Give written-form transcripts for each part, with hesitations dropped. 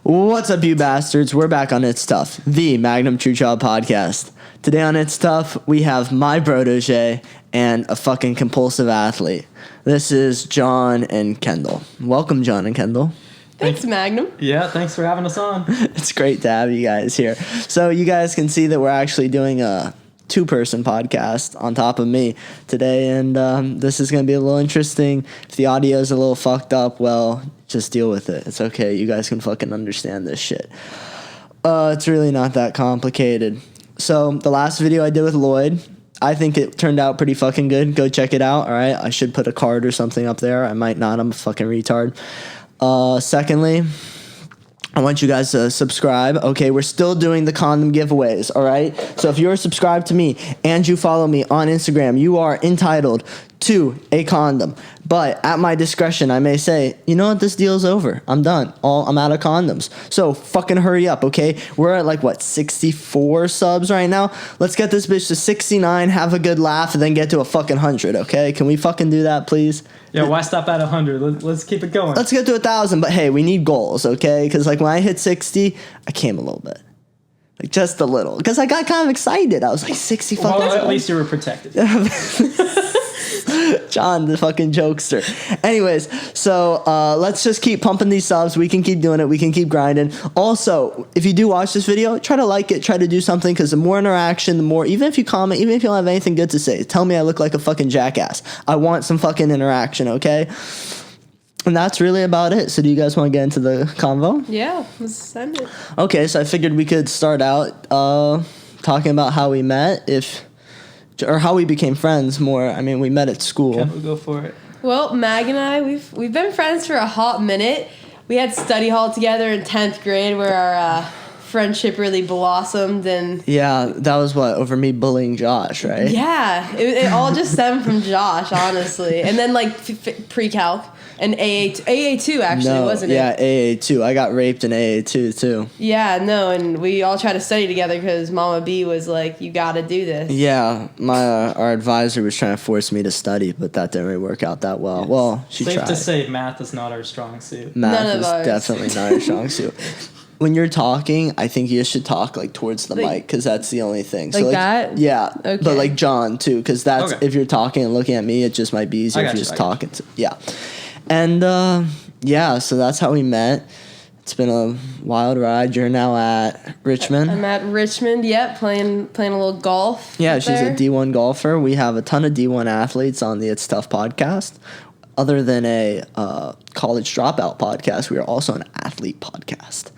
What's up, you bastards? We're back on It's Tough, the magnum.traub podcast. Today on It's Tough, we have my Brotogé and a fucking compulsive athlete. This is John and Kendall. Welcome, John and Kendall. Thanks, Magnum. Yeah, thanks for having us on. It's great to have you guys here. So you guys can see that we're actually doing a two-person podcast on top of me today, and this is going to be a little interesting. If the audio is a little fucked up, well, just deal with it. It's okay. You guys can fucking understand this shit. It's really not that complicated. So the last video I did with Lloyd, I think it turned out pretty fucking good. Go check it out, all right? I should put a card or something up there. I might not. I'm a fucking retard. Secondly, I want you guys to subscribe. Okay, we're still doing the condom giveaways, all right? So if you're subscribed to me and you follow me on Instagram, you are entitled to a condom. But at my discretion, I may say, you know what, this deal's over. I'm done. I'm out of condoms. So fucking hurry up, okay? We're at 64 subs right now? Let's get this bitch to 69, have a good laugh, and then get to a fucking 100, okay? Can we fucking do that, please? Yeah, why stop at 100? Let's keep it going. Let's get to 1,000, but hey, we need goals, okay? Because when I hit 60, I came a little bit. Just a little. Because I got kind of excited. I was like, 60 fucking Well, at least you were protected. John, the fucking jokester. Anyways, so let's just keep pumping these subs. We can keep doing it. We can keep grinding. Also, if you do watch this video, try to like it. Try to do something, because the more interaction, the more, even if you comment, even if you don't have anything good to say, tell me I look like a fucking jackass. I want some fucking interaction, okay? And that's really about it. So do you guys want to get into the convo? Yeah, let's send it. Okay, so I figured we could start out talking about how we met, or how we became friends more. I mean, we met at school. Okay, we'll go for it. Well, Mag and I, we've been friends for a hot minute. We had study hall together in 10th grade where our friendship really blossomed. And yeah, that was over me bullying Josh, right? Yeah, it all just stemmed from Josh, honestly. And then pre-calc and AA2 actually, wasn't it? Yeah, AA2. I got raped in AA2 too. Yeah, no, and we all tried to study together because Mama B was like, you got to do this. Yeah, our advisor was trying to force me to study, but that didn't really work out that well. Yes. Well, she tried. Safe to say, math is not our strong suit. Math is definitely not our strong suit. When you're talking, I think you should talk towards the mic, because that's the only thing. So that? Yeah, okay. But John too, because that's if you're talking and looking at me, it just might be easier if you're just talking. Yeah, and so that's how we met. It's been a wild ride. You're now at Richmond. I'm at Richmond. Yep, playing a little golf. Yeah, she's a D1 golfer. We have a ton of D1 athletes on the It's Tough podcast. Other than a college dropout podcast, we are also an athlete podcast.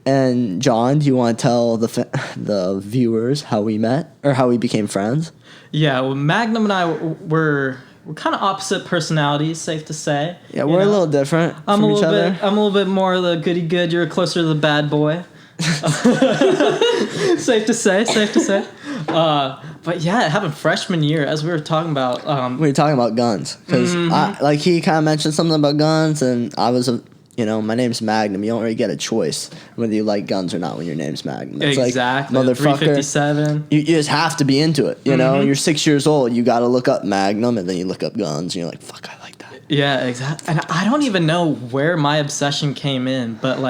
And John, do you want to tell the viewers how we met or how we became friends? Yeah, well, Magnum and I we're kind of opposite personalities, safe to say. Yeah, we're a little different from each other. I'm a little bit more the goody good. You're closer to the bad boy. Safe to say. But yeah, it happened freshman year, as we were talking about. We were talking about guns, because he kind of mentioned something about guns, and I was my name's Magnum. You don't really get a choice whether you like guns or not when your name's Magnum. It's exactly. Motherfucker, 357. You just have to be into it. You know, you're 6 years old. You got to look up Magnum, and then you look up guns, and you're like, fuck, I like that. Yeah, exactly. And I don't even know where my obsession came in, but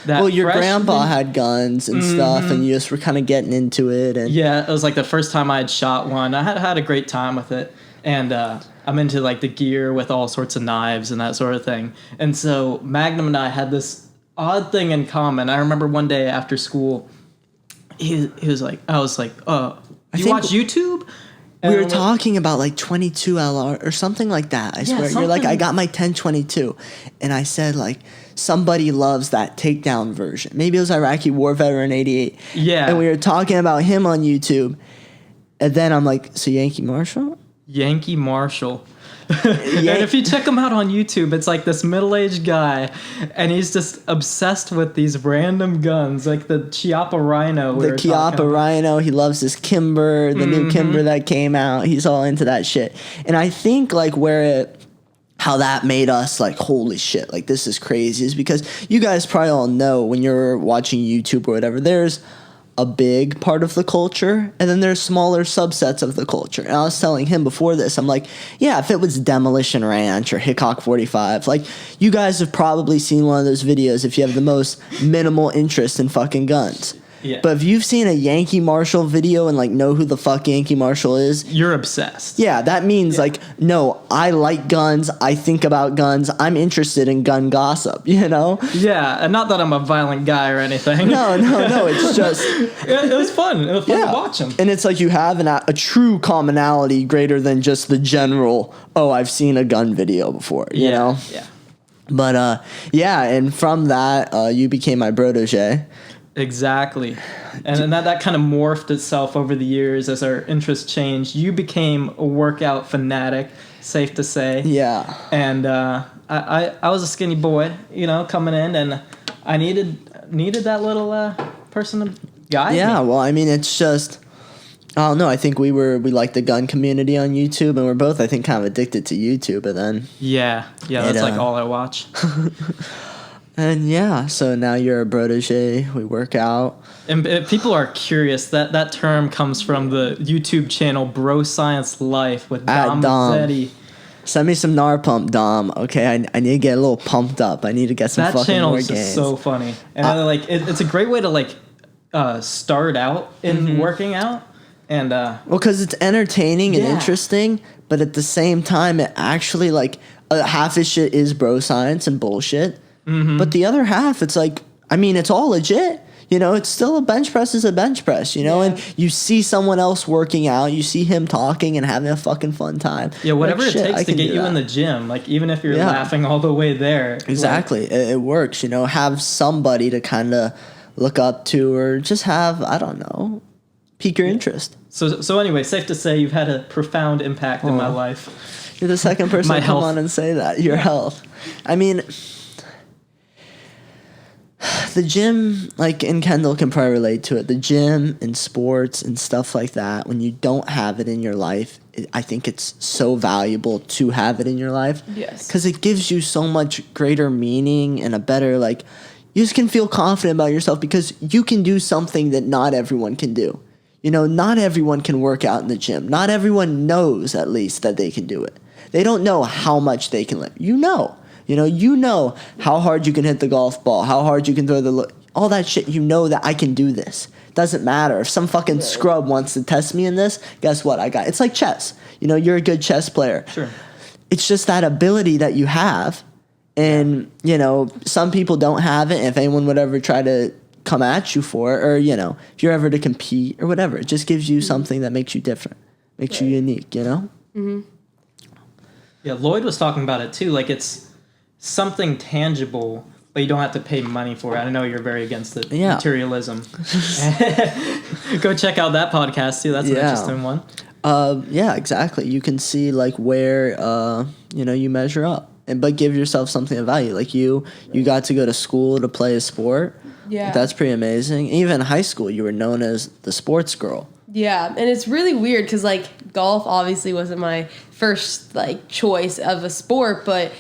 that. Well, your grandpa had guns and stuff, and you just were kind of getting into it. And yeah, it was the first time I had shot one. I had a great time with it, and I'm into the gear with all sorts of knives and that sort of thing. And so Magnum and I had this odd thing in common. I remember one day after school, he was like, I was like, you watch YouTube? And we were talking about 22 LR or something like that. I swear. You're like, I got my 1022. And I said somebody loves that takedown version. Maybe it was Iraqi War Veteran 88. Yeah. And we were talking about him on YouTube. And then I'm like, so Yankee Marshall? Yankee Marshall. And if you check him out on YouTube, it's this middle-aged guy, and he's just obsessed with these random guns, the Chiappa Rhino. The Chiappa Rhino. He loves this Kimber, the new Kimber that came out. He's all into that shit. And I think how that made us holy shit, this is crazy, is because you guys probably all know when you're watching YouTube or whatever, there's a big part of the culture, and then there's smaller subsets of the culture. And I was telling him before this, I'm like, yeah, if it was Demolition Ranch or Hickok 45, like, you guys have probably seen one of those videos if you have the most minimal interest in fucking guns. Yeah. But if you've seen a Yankee Marshall video and, like, know who the fuck Yankee Marshall is, you're obsessed. yeah, that means, like, no, I like guns, I think about guns, I'm interested in gun gossip, you know? Yeah, and not that I'm a violent guy or anything. No, it's just... It was fun. It was fun to watch them. And it's like you have a true commonality greater than just the general, oh, I've seen a gun video before, you know? Yeah. But, yeah, and from that, you became my Brotogé. Exactly. And then that kind of morphed itself over the years as our interests changed. You became a workout fanatic, safe to say. Yeah. And I was a skinny boy, you know, coming in, and I needed that little person to guide me. Yeah, well, I mean, it's just... I don't know. I think we like the gun community on YouTube, and we're both, I think, kind of addicted to YouTube. And then that's like all I watch. And yeah, so now you're a Brotogé. We work out. And people are curious. That term comes from the YouTube channel Bro Science Life with Dom Mazzetti. Send me some NAR pump, Dom. Okay, I need to get a little pumped up. I need to get some that fucking channel more is gains. just so funny, and it's a great way to like start out in working out. And well, because it's entertaining and interesting, but at the same time, it actually, like, half his shit is bro science and bullshit. Mm-hmm. But the other half, it's like, I mean, it's all legit. You know, it's still a bench press is a bench press, you know? And you see someone else working out, you see him talking and having a fucking fun time. Yeah, whatever like, it takes to get you in the gym. Like, even if you're laughing all the way there. Exactly. Like, it works, you know? Have somebody to kind of look up to, or just have, I don't know, pique your interest. So anyway, safe to say you've had a profound impact in my life. You're the second person to come on and say that. Your health. I mean... The gym, like, and Kendall can probably relate to it, the gym and sports and stuff like that, when you don't have it in your life, I think it's so valuable to have it in your life. Yes. Because it gives you so much greater meaning and a better, like, you just can feel confident about yourself because you can do something that not everyone can do. You know, not everyone can work out in the gym. Not everyone knows, at least, that they can do it. They don't know how much they can lift. You know how hard you can hit the golf ball, how hard you can throw all that shit. You know that I can do this. Doesn't matter. If some fucking scrub wants to test me in this, guess what? It's like chess. You know, you're a good chess player. Sure. It's just that ability that you have. And, you know, some people don't have it. And if anyone would ever try to come at you for it, or, you know, if you're ever to compete or whatever, it just gives you something that makes you different, makes you unique, you know? Mm-hmm. Yeah, Lloyd was talking about it too. Like, it's something tangible, but you don't have to pay money for it. I know you're very against it. Yeah. Materialism. Go check out that podcast too. That's an interesting one. Yeah, exactly. You can see, like, where you know, you measure up, but give yourself something of value. Like you got to go to school to play a sport. Yeah, that's pretty amazing. Even in high school, you were known as the sports girl. Yeah, and it's really weird because, like, golf obviously wasn't my first, like, choice of a sport, but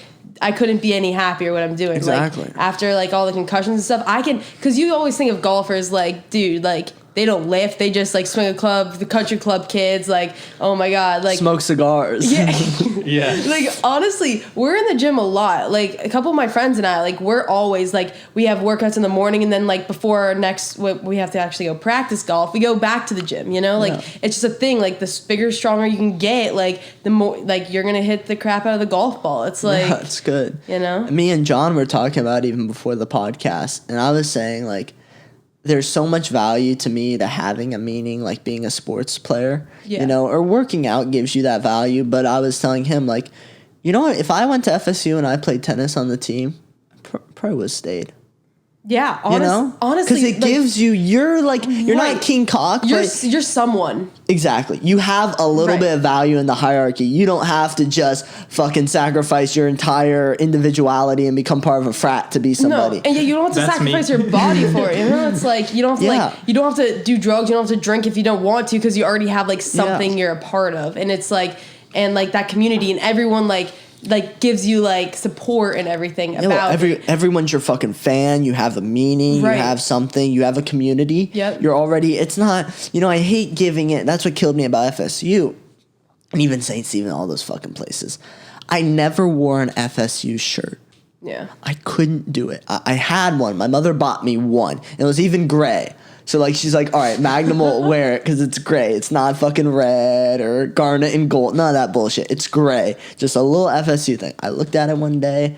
I couldn't be any happier what I'm doing. Exactly. Like, after, like, all the concussions and stuff, because you always think of golfers like, dude, like, they don't lift, they just, like, swing a club, the country club kids, like, oh my God, like, smoke cigars. Yeah. Yeah. Like, honestly, we're in the gym a lot. Like, a couple of my friends and I, like, we're always, like, we have workouts in the morning, and then, like, before our next, we have to actually go practice golf, we go back to the gym, you know? Like, it's just a thing. Like, the bigger, stronger you can get, like, the more, like, you're gonna hit the crap out of the golf ball. It's like, yeah, it's good. You know? Me and John were talking about it even before the podcast, and I was saying, like, there's so much value to me to having a meaning, like being a sports player, you know, or working out gives you that value. But I was telling him, like, you know what, if I went to FSU and I played tennis on the team, probably would have stayed. Yeah, because honestly, it gives you, you're not King Cock. You're someone. Exactly. You have a little bit of value in the hierarchy. You don't have to just fucking sacrifice your entire individuality and become part of a frat to be somebody. No, and you don't have to sacrifice your body for it. You know, it's like you don't have to you don't have to do drugs. You don't have to drink if you don't want to because you already have, like, something you're a part of, and it's like, and, like, that community and everyone, like, like gives you like support and everything about everyone's your fucking fan. You have a meaning, Right. you have something, you have a community. Yep. You're already, it's not, I hate giving it. That's what killed me about FSU and even St. Stephen, all those fucking places. I never wore an FSU shirt. Yeah. I couldn't do it. I had one. My mother bought me one. And it was even gray. So, like, she's like, all right, Magnum will wear it because it's gray. It's not fucking red or garnet and gold. None of that bullshit. It's gray. Just a little FSU thing. I looked at it one day.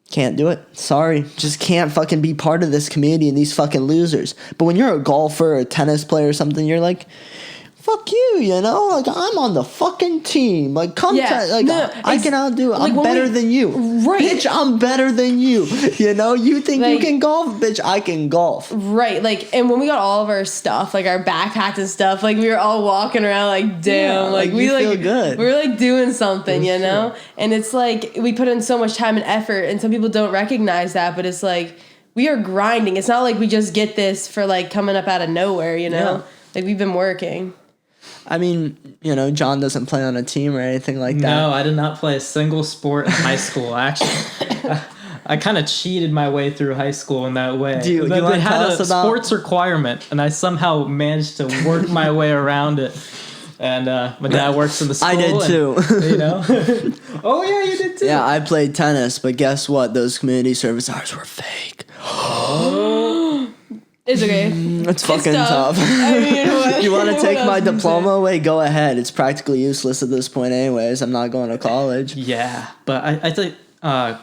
Can't do it. Sorry. Just can't fucking be part of this community and these fucking losers. But when you're a golfer or a tennis player or something, you're like, fuck you, like, I'm on the fucking team. Like, I can outdo it. I'm better than you. Right. Bitch, I'm better than you. You think you can golf? Bitch, I can golf. Right. Like, and when we got all of our stuff, like our backpacks and stuff, like we were all walking around like, damn, like we feel good. We were like doing something, know? And it's like, we put in so much time and effort and some people don't recognize that, but it's like, we are grinding. It's not like we just get this for like coming up out of nowhere, Yeah. Like we've been working. I mean, John doesn't play on a team or anything like that. No, I did not play a single sport in high school. Actually, I kind of cheated my way through high school in that way. You they want to had tell a us about sports requirement, and I somehow managed to work my way around it. And my dad works in the school. I did too. Oh yeah, you did too. Yeah, I played tennis, but guess what? Those community service hours were fake. It's okay. It's fucking tough. I mean, what? You want to take What my else can you diploma say? away? Go ahead. It's practically useless at this point anyways. I'm not going to college. Yeah, but I think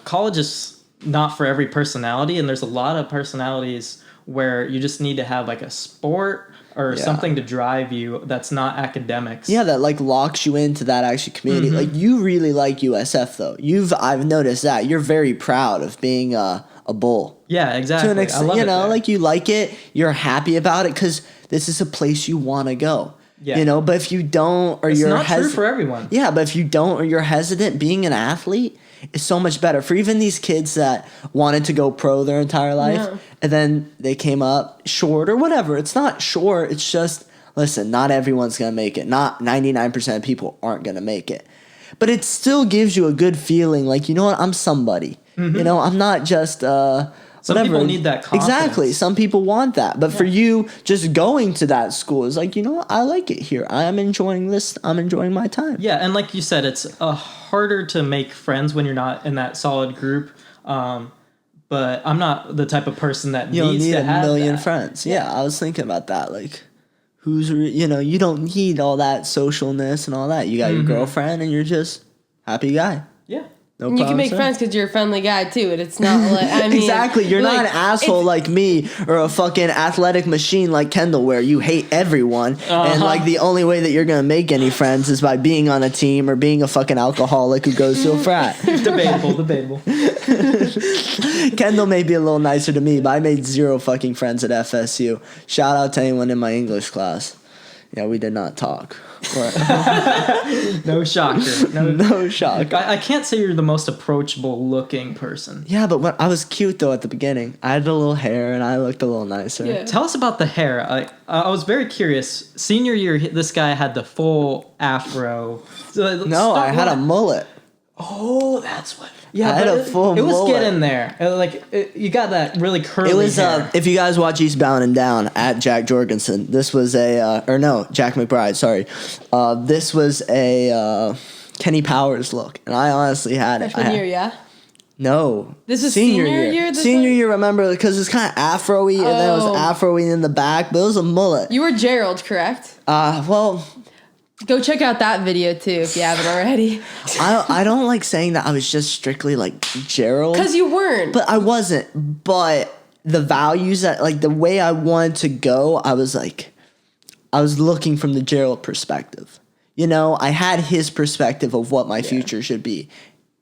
college is not for every personality, and there's a lot of personalities where you just need to have like a sport or something to drive you that's not academics. Yeah, that like locks you into that actually community. Mm-hmm. Like you really like USF though. I've noticed that. You're very proud of being a bull. Yeah, exactly. To an extent, I love it there. like you like it, you're happy about it because this is a place you want to go. Yeah. But if you don't, or It's you're not true for everyone. Yeah, but if you don't, or you're hesitant, being an athlete is so much better for even these kids that wanted to go pro their entire life, and then they came up short or whatever. It's not short. It's just listen. Not everyone's gonna make it. Not 99% of people aren't gonna make it. But it still gives you a good feeling. Like what, I'm somebody. I'm not just. Some people need that confidence. Exactly. Some people want that. But for you, just going to that school is like, what? I like it here. I'm enjoying this. I'm enjoying my time. Yeah, and like you said, it's harder to make friends when you're not in that solid group. But I'm not the type of person that You don't needs need to a have million that. friends. Yeah, I was thinking about that. Like, you don't need all that socialness and all that. You got your girlfriend and you're just happy guy. Yeah. No And you can problem, make sir. friends because you're a friendly guy too, and it's not like I mean Exactly. You're not an asshole like me or a fucking athletic machine like Kendall where you hate everyone and like the only way that you're gonna make any friends is by being on a team or being a fucking alcoholic who goes to a frat. Debatable. Kendall may be a little nicer to me, but I made 0 fucking friends at FSU. Shout out to anyone in my English class. Yeah, we did not talk. No shocker. No shock. I can't say you're the most approachable looking person. Yeah, but I was cute though at the beginning. I had a little hair and I looked a little nicer. Yeah. Tell us about the hair. I was very curious. Senior year, this guy had the full afro. No, I had a mullet. Oh, that's what. Yeah, I had but a full It was mullet. getting there. You got that really curly It was hair. if you guys watch Eastbound and Down at Jack Jorgensen, this was Jack McBride, sorry. This was a Kenny Powers look, and I honestly had it. freshman year, yeah. No. This is senior year? This Senior one? year, remember, because it's kind of afro-y, and then it was Oh. afro-y in the back, but it was a mullet. You were Gerald, correct? Well, Go check out that video too if you haven't already. I don't like saying that I was just strictly like Gerald. Because you weren't. But I wasn't. But the values that, like, the way I wanted to go, I was looking from the Gerald perspective. I had his perspective of what my future should be.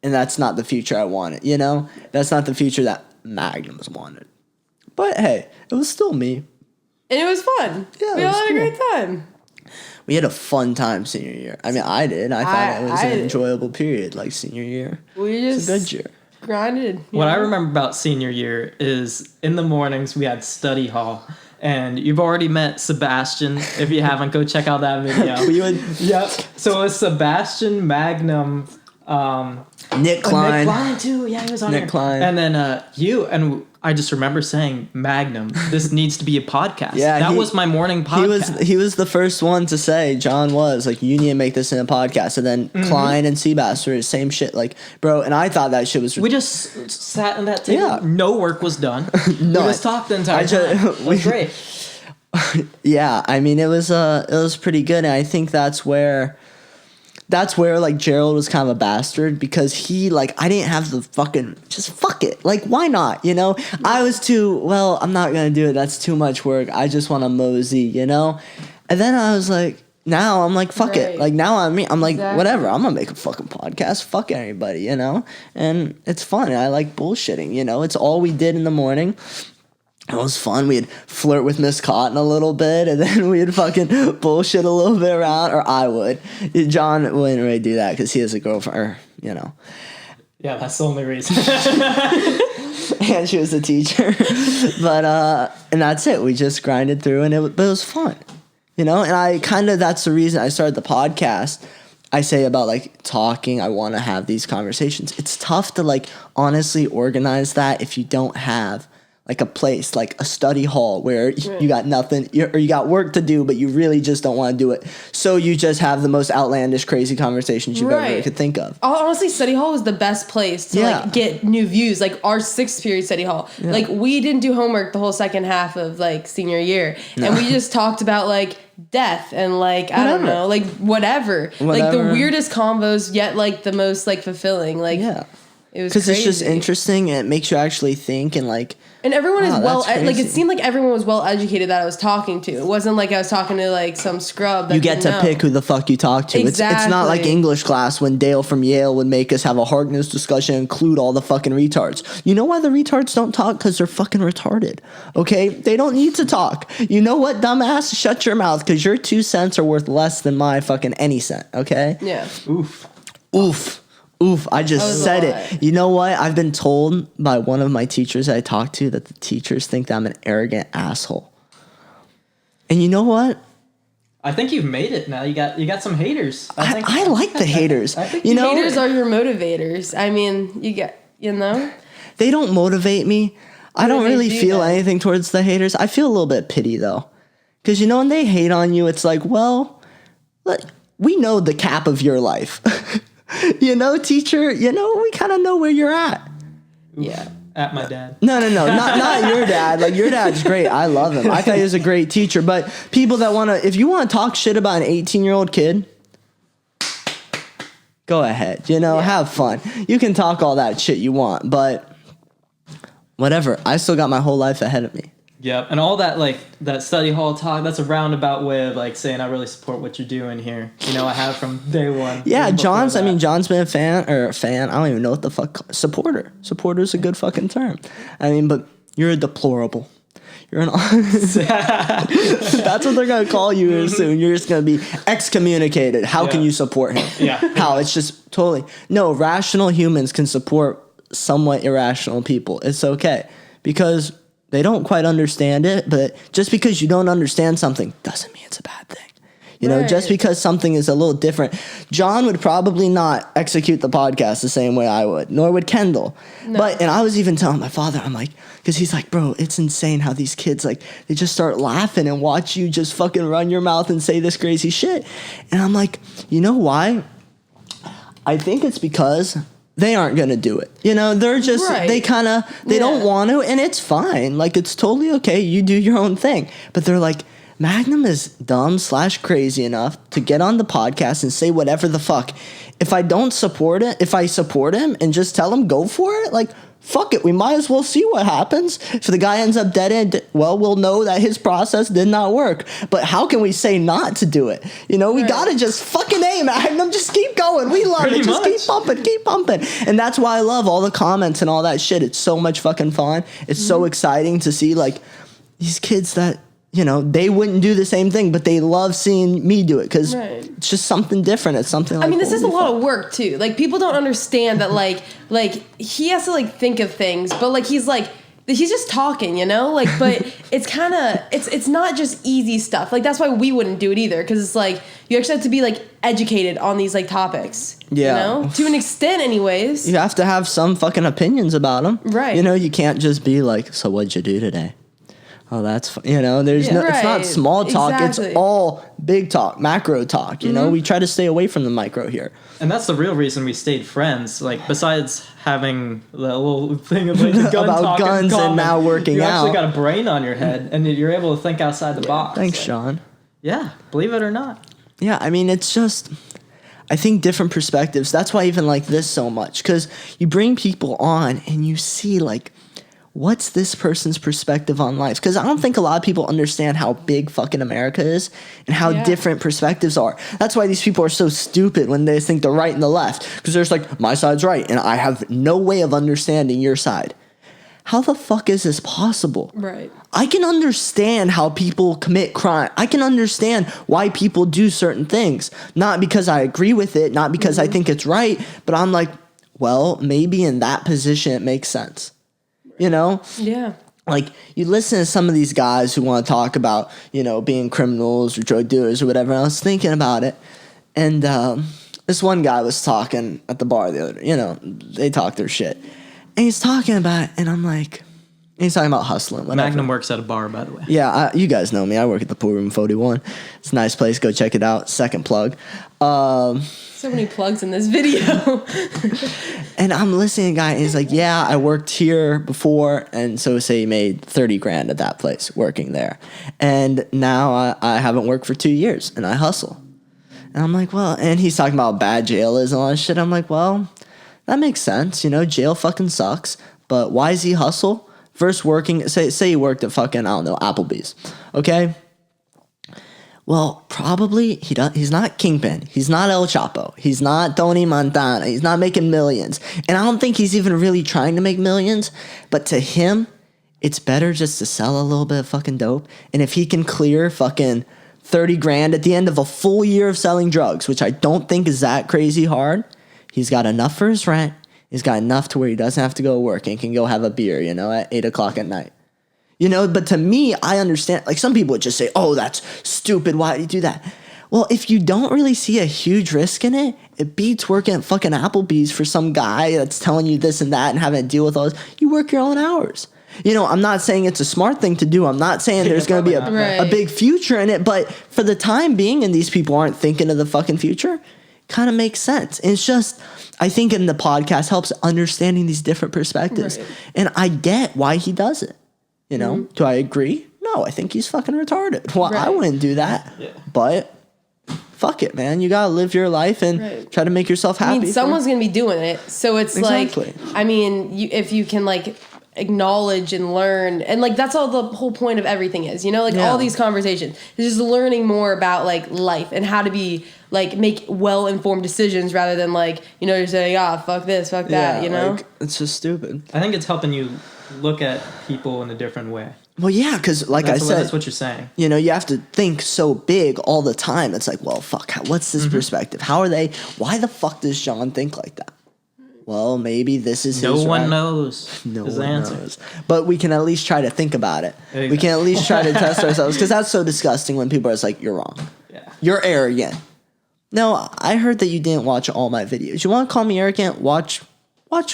And that's not the future I wanted, That's not the future that Magnums wanted. But hey, it was still me. And it was fun. Yeah, we it all was had a cool. great time. We had a fun time senior year. I mean, I did. I thought it was I an did. enjoyable period, like senior year. We It's just a good year. grinded. What I remember about senior year is in the mornings we had study hall. And you've already met Sebastian. If you haven't, go check out that video. We would. Yep. So it was Sebastian, Magnum, Nick Klein. Nick Klein too. Yeah, he was on Nick here. Klein. And then you and I just remember saying, Magnum, this needs to be a podcast. Yeah, that was my morning podcast. He was the first one to say, John was like, you need to make this in a podcast. And then Klein and Seabass were the same shit. Like, bro, and I thought that shit was. We just sat in that table. Yeah. No work was done. No. We just talked the entire time. It was great. Yeah, I mean, it was pretty good. And I think that's where like Gerald was kind of a bastard because he like I didn't have the fucking just fuck it, like why not, you know? I was too I'm not gonna do it, that's too much work, I just want to mosey, you know? And then I was like, now I'm like fuck it, like now I'm like whatever, I'm gonna make a fucking podcast, fuck anybody, you know? And it's fun, I like bullshitting, you know? It's all we did in the morning. It was fun. We'd flirt with Miss Cotton a little bit, and then we'd fucking bullshit a little bit around, or I would. John wouldn't really do that because he has a girlfriend, or, you know. Yeah, that's the only reason. And she was a teacher. But, and that's it. We just grinded through, and but it was fun, you know? And that's the reason I started the podcast. I say about, like, talking, I want to have these conversations. It's tough to, like, honestly organize that if you don't have like a place, like a study hall where you got nothing, or you got work to do, but you really just don't want to do it. So you just have the most outlandish, crazy conversations you've ever could think of. Honestly, study hall was the best place to like get new views. Like our 6th period study hall, like we didn't do homework the whole second half of like senior year, and we just talked about like death and like I don't know, like whatever, like the weirdest combos, yet like the most like fulfilling. Like it was because it's just interesting and it makes you actually think and like. And everyone is like it seemed like everyone was well educated that I was talking to. It wasn't like I was talking to like some scrub that you get to pick who the fuck you talk to. Exactly. It's not like English class when Dale from Yale would make us have a Harkness discussion and include all the fucking retards. You know why the retards don't talk? Because they're fucking retarded. Okay? They don't need to talk. You know what, dumbass? Shut your mouth because your 2 cents are worth less than my fucking any cent. Okay? Yeah. Oof, I just said it. You know what? I've been told by one of my teachers I talked to that the teachers think that I'm an arrogant asshole. And you know what? I think you've made it now. You got some haters. I like the haters. I think haters are your motivators. I mean, you know? They don't motivate me. I don't really feel anything towards the haters. I feel a little bit pity, though. Because, you know, when they hate on you, it's like, well, we know the cap of your life. You know, teacher, you know, we kind of know where you're at. Yeah. At my dad. No, not your dad. Like, your dad's great. I love him. I thought he was a great teacher. But people that want to, if you want to talk shit about an 18-year-old kid, go ahead. You know, have fun. You can talk all that shit you want, but whatever. I still got my whole life ahead of me. Yep, and all that, like, that study hall talk, that's a roundabout way of, like, saying I really support what you're doing here. You know, I have from day one. Yeah, John's been a fan, I don't even know what the fuck, supporter. Supporter's a good fucking term. I mean, but you're a deplorable. You're an that's what they're going to call you soon. You're just going to be excommunicated. How can you support him? Yeah. How? It's just totally, no, rational humans can support somewhat irrational people. It's okay. Because they don't quite understand it, but just because you don't understand something doesn't mean it's a bad thing. You know, just because something is a little different. John would probably not execute the podcast the same way I would, nor would Kendall. No. And I was even telling my father, I'm like, because he's like, bro, it's insane how these kids, like, they just start laughing and watch you just fucking run your mouth and say this crazy shit. And I'm like, you know why? I think it's because they aren't going to do it. You know, they're just, they don't want to, and it's fine. Like, it's totally okay. You do your own thing. But they're like, Magnum is dumb/crazy enough to get on the podcast and say whatever the fuck. If I don't support it, if I support him and just tell him go for it, like, fuck it. We might as well see what happens. If the guy ends up dead end, well, we'll know that his process did not work. But how can we say not to do it? You know, we got to just fucking aim, Magnum. Just keep going. We love it. Just keep pumping. And that's why I love all the comments and all that shit. It's so much fucking fun. It's so exciting to see, like, these kids that, you know, they wouldn't do the same thing, but they love seeing me do it because it's just something different. It's something like, I mean, this is a lot of work, too. Like, people don't understand that, like, he has to, like, think of things, but, like, he's, like, he's just talking, you know, like, but it's kind of, it's not just easy stuff. Like, that's why we wouldn't do it either. Cause it's like, you actually have to be like educated on these like topics, Yeah. you know, to an extent anyways. You have to have some fucking opinions about them. Right. You know, you can't just be like, so what'd you do today? Oh, that's you know, there's no, it's not small talk. Exactly. It's all big talk, macro talk. You know, we try to stay away from the micro here. And that's the real reason we stayed friends. Like, besides having the little thing of like the gun About talk guns and now working you actually out. got a brain on your head, and you're able to think outside the box. Thanks, Like, Sean. Yeah, believe it or not. Yeah, I mean, it's just, I think different perspectives. That's why I even like this so much, because you bring people on and you see like, what's this person's perspective on life? Because I don't think a lot of people understand how big fucking America is and how different perspectives are. That's why these people are so stupid when they think the right and the left. Because there's like, my side's right, and I have no way of understanding your side. How the fuck is this possible? Right. I can understand how people commit crime. I can understand why people do certain things. Not because I agree with it, not because I think it's right, but I'm like, well, maybe in that position it makes sense. You know? Yeah. Like, you listen to some of these guys who want to talk about, you know, being criminals or drug dealers or whatever. And I was thinking about it. And this one guy was talking at the bar the other day. You know, they talk their shit. And he's talking about it, and I'm like, he's talking about hustling. Whatever. Magnum works at a bar, by the way. Yeah, you guys know me. I work at the Pool Room 41. It's a nice place. Go check it out. Second plug. So many plugs in this video. And I'm listening to a guy, and he's like, yeah, I worked here before, and so say he made 30 grand at that place working there. And now I haven't worked for 2 years, and I hustle. And I'm like, well, and he's talking about how bad jail is and all that shit. I'm like, well, that makes sense. You know, jail fucking sucks, but why does he hustle? Versus working, say he worked at fucking, I don't know, Applebee's, okay? Well, probably he's not Kingpin. He's not El Chapo. He's not Tony Montana. He's not making millions. And I don't think he's even really trying to make millions. But to him, it's better just to sell a little bit of fucking dope. And if he can clear fucking 30 grand at the end of a full year of selling drugs, which I don't think is that crazy hard, he's got enough for his rent. He's got enough to where he doesn't have to go to work and can go have a beer, you know, at 8 o'clock at night. You know, but to me, I understand, like some people would just say, oh, that's stupid. Why do you do that? Well, if you don't really see a huge risk in it, it beats working at fucking Applebee's for some guy that's telling you this and that and having to deal with all this. You work your own hours. You know, I'm not saying it's a smart thing to do. I'm not saying there's going to be a big future in it. But for the time being, and these people aren't thinking of the fucking future, kind of makes sense. And it's just, I think in the podcast helps understanding these different perspectives. Right. And I get why he does it. You know, do I agree? No, I think he's fucking retarded. Well, I wouldn't do that. Yeah. But fuck it, man. You gotta live your life and try to make yourself happy. I mean, someone's gonna be doing it, so it's like, I mean, if you can like acknowledge and learn, and like that's all the whole point of everything is, you know, like all these conversations is just learning more about like life and how to be like make well-informed decisions rather than like, you know, you're saying, fuck this, fuck that, you know? Like, it's just stupid. I think it's helping you look at people in a different way. Well, yeah, because like I said, that's what you're saying. You know, you have to think so big all the time. It's like, well, fuck, what's this perspective? How are they? Why the fuck does John think like that? Well, maybe this is no his one knows. No one knows. But we can at least try to think about it. Exactly. We can at least try to test ourselves, because that's so disgusting when people are just like, you're wrong. Yeah. You're arrogant. No, I heard that you didn't watch all my videos. You want to call me arrogant? Watch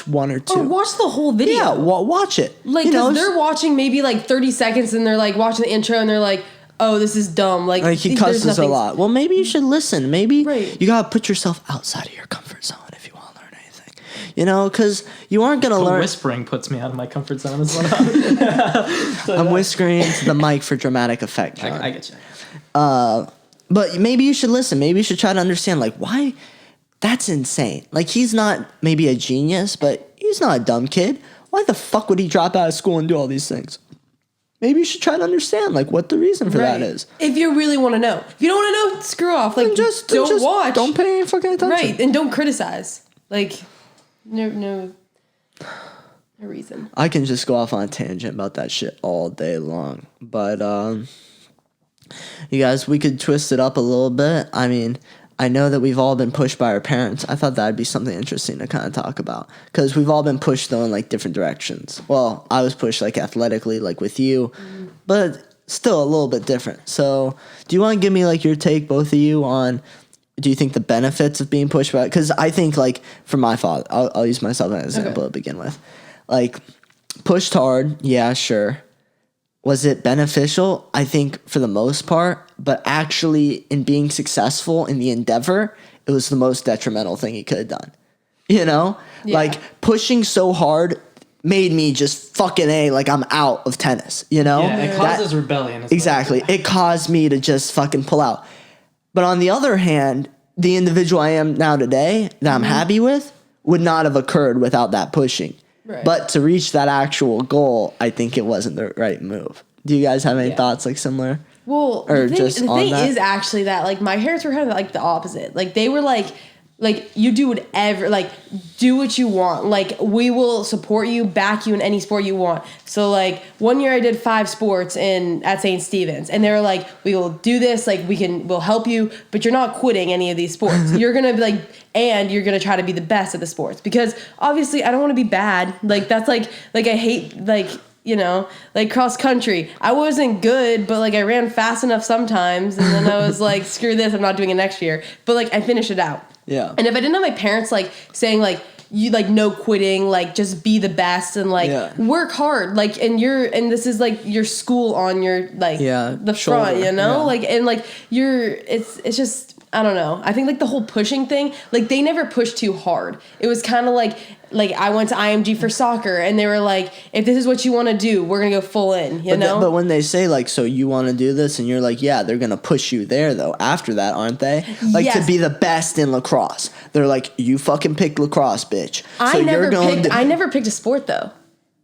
one or two. Or watch the whole video. Yeah, watch it. Like, because they're watching maybe like 30 seconds and they're like watching the intro and they're like, oh, this is dumb. Like he cusses a lot. Well, maybe you should listen. Maybe you got to put yourself outside of your comfort zone if you want to learn anything. You know, because you aren't going to learn. Whispering puts me out of my comfort zone as well. I'm whispering into the mic for dramatic effect, John. I get you. But maybe you should listen. Maybe you should try to understand, like, why. That's insane. Like, he's not maybe a genius, but he's not a dumb kid. Why the fuck would he drop out of school and do all these things? Maybe you should try to understand, like, what the reason for that is. If you really want to know. If you don't want to know, screw off. Like, just watch. Don't pay any fucking attention. Right, and don't criticize. Like, no reason. I can just go off on a tangent about that shit all day long. But, you guys, we could twist it up a little bit. I mean, I know that we've all been pushed by our parents. I thought that'd be something interesting to kind of talk about because we've all been pushed though in like different directions. Well, I was pushed like athletically, like with you, but still a little bit different. So, do you want to give me like your take, both of you, on? Do you think the benefits of being pushed by? Because I think like for my father, I'll use myself as an example to begin with. Like pushed hard, yeah, sure. Was it beneficial? I think for the most part, but actually in being successful in the endeavor, it was the most detrimental thing he could have done. You know? Yeah. Like pushing so hard made me just fucking like I'm out of tennis, you know? Yeah, it causes rebellion. Exactly. It caused me to just fucking pull out. But on the other hand, the individual I am now today that I'm happy with would not have occurred without that pushing. Right. But to reach that actual goal, I think it wasn't the right move. Do you guys have any thoughts like similar? Well, Or the just thing on that? is actually that like my parents were kind of like the opposite. Like they were like you do whatever, like do what you want. Like we will support you, back you in any sport you want. So like one year I did 5 sports at St. Stephen's, and they were like, we will do this, like we'll help you, but you're not quitting any of these sports. You're gonna be like, and you're gonna try to be the best at the sports, because obviously I don't want to be bad. Like that's like I hate like. You know, like cross country. I wasn't good, but like I ran fast enough sometimes, and then I was like, screw this, I'm not doing it next year. But like I finished it out. Yeah. And if I didn't have my parents like saying like you like no quitting, like just be the best and like work hard, like and this is like your school on your like the shoulder. front, you know? Yeah. Like and like it's just I don't know. I think like the whole pushing thing, like they never pushed too hard. It was kind of like I went to IMG for soccer, and they were like, if this is what you want to do, we're going to go full in, you know? But when they say like, so you want to do this, and you're like, yeah, they're going to push you there though after that, aren't they? Like to be the best in lacrosse. They're like, you fucking picked lacrosse, bitch. I never picked a sport though.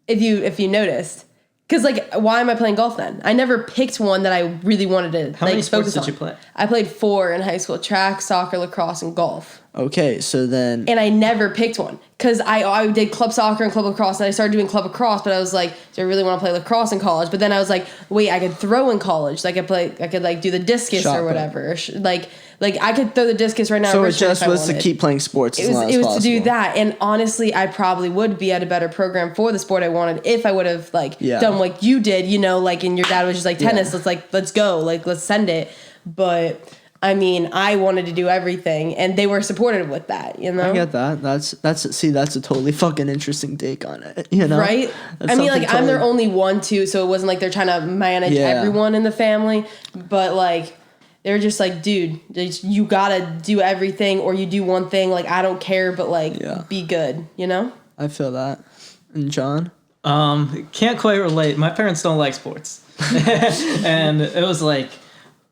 If you noticed. Because, like, why am I playing golf then? I never picked one that I really wanted to How many sports focus on. did you play? I played 4 in high school: track, soccer, lacrosse, and golf. Okay, so then... And I never picked one. Because I did club soccer and club lacrosse, and I started doing club lacrosse, but I was like, do I really want to play lacrosse in college? But then I was like, wait, I could throw in college. Like, I could like, do the discus Shot or whatever. Like, I could throw the discus right now. So it just was to keep playing sports as long as possible. It was to do that. And honestly, I probably would be at a better program for the sport I wanted if I would have, done like you did, you know, like, and your dad was just like, tennis, let's go. Like, let's send it. But... I mean, I wanted to do everything, and they were supportive with that, you know? I get that. That's a totally fucking interesting take on it, you know? Right? I mean, like, I'm their only one, too, so it wasn't like they're trying to manage everyone in the family, but, like, they're just like, dude, you gotta do everything, or you do one thing, like, I don't care, but, like, be good, you know? I feel that. And John? Can't quite relate. My parents don't like sports. And it was like...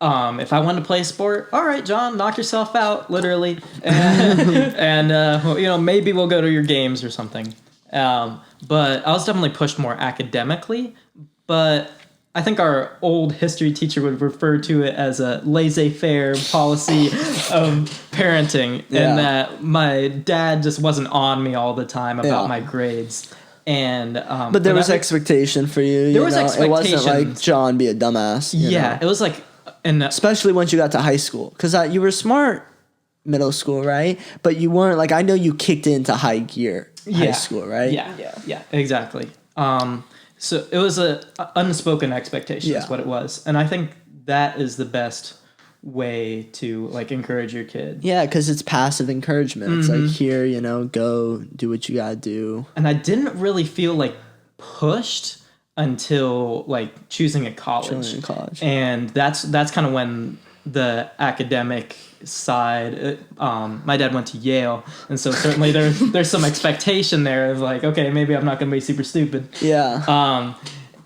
if I wanted to play a sport, all right, John, knock yourself out, literally, and you know, maybe we'll go to your games or something. But I was definitely pushed more academically. But I think our old history teacher would refer to it as a laissez-faire policy of parenting, and that my dad just wasn't on me all the time about my grades. And but there was expectation for you. There was expectation. It wasn't like John be a dumbass. You know? It was like. And especially once you got to high school, because you were smart middle school, right? But you weren't like, I know you kicked into high gear high school, right? Yeah, exactly. So it was a unspoken expectation is what it was, and I think that is the best way to like encourage your kid. Yeah, because it's passive encouragement. It's like, here, you know, go do what you gotta do. And I didn't really feel like pushed until like choosing a college. And that's kind of when the academic side, my dad went to Yale, and so certainly there's some expectation there of like, okay, maybe I'm not gonna be super stupid.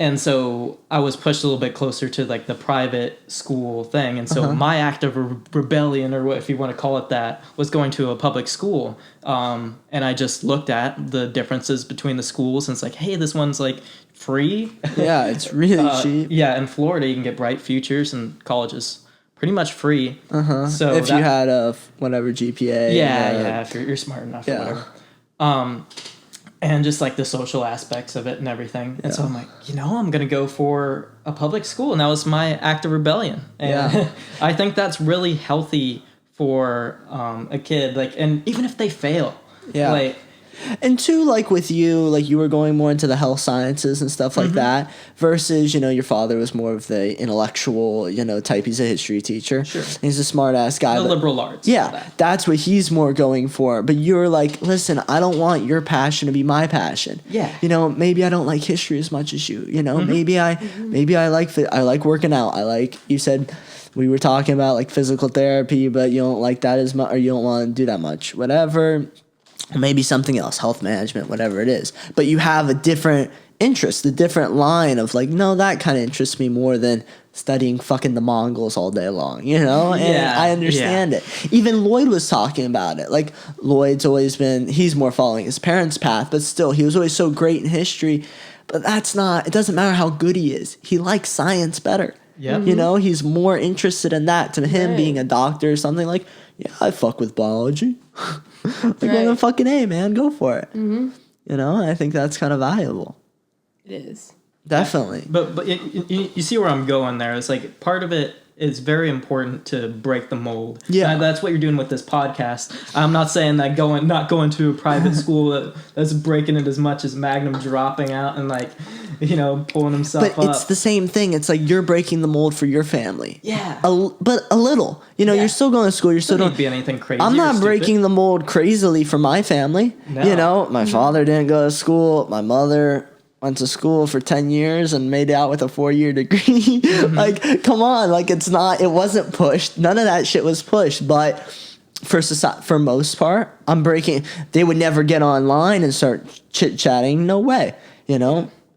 And so I was pushed a little bit closer to like the private school thing, and so my act of rebellion, or what, if you want to call it that, was going to a public school. And I just looked at the differences between the schools, and it's like, hey, this one's like free. Yeah, it's really cheap. Yeah, in Florida you can get bright futures, and college is pretty much free. So if you had a whatever GPA. If you're smart enough or whatever. And just like the social aspects of it and everything. And so I'm like, you know, I'm going to go for a public school. And that was my act of rebellion. And I think that's really healthy for a kid, like, and even if they fail, like. And two, like with you, like you were going more into the health sciences and stuff like that versus, your father was more of the intellectual, type. He's a history teacher. Sure. He's a smart ass guy. The liberal arts. Yeah, that's what he's more going for. But you're like, listen, I don't want your passion to be my passion. Yeah. Maybe I don't like history as much as you. Maybe I like working out. You said we were talking about like physical therapy, but you don't like that as much, or you don't want to do that much. Whatever. Maybe something else, health management, whatever it is. But you have a different interest, a different line of like, no, that kind of interests me more than studying fucking the Mongols all day long, And I understand it. Even Lloyd was talking about it. Like Lloyd's always he's more following his parents' path, but still, he was always so great in history. But it doesn't matter how good he is. He likes science better. Yeah. He's more interested in that. To him, being a doctor or something like, yeah, I fuck with biology. Well, then fucking A, man, go for it. And I think that's kind of valuable. It is. Definitely. Yeah. But you see where I'm going there. It's like part of it is very important to break the mold. Yeah. And that's what you're doing with this podcast. I'm not saying that not going to a private school that's breaking it as much as Magnum dropping out and like, pulling himself up. But it's the same thing. It's like you're breaking the mold for your family. Yeah. But a little. You're still going to school. You're still don't be anything crazy. I'm not breaking the mold crazily for my family. No. My father didn't go to school. My mother went to school for 10 years and made it out with a 4-year degree. Like, come on. Like, it wasn't pushed. None of that shit was pushed. But for most part, I'm breaking. They would never get online and start chit-chatting. No way,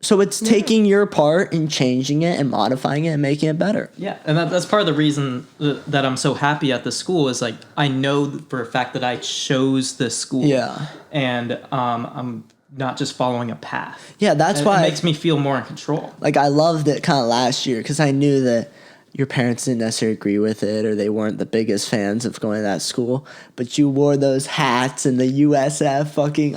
So it's taking your part and changing it and modifying it and making it better. Yeah, and that's part of the reason that I'm so happy at the school is like I know for a fact that I chose this school. Yeah. And I'm not just following a path. Yeah, that's why it makes me feel more in control. Like I loved it kind of last year because I knew that your parents didn't necessarily agree with it or they weren't the biggest fans of going to that school, but you wore those hats and the USF fucking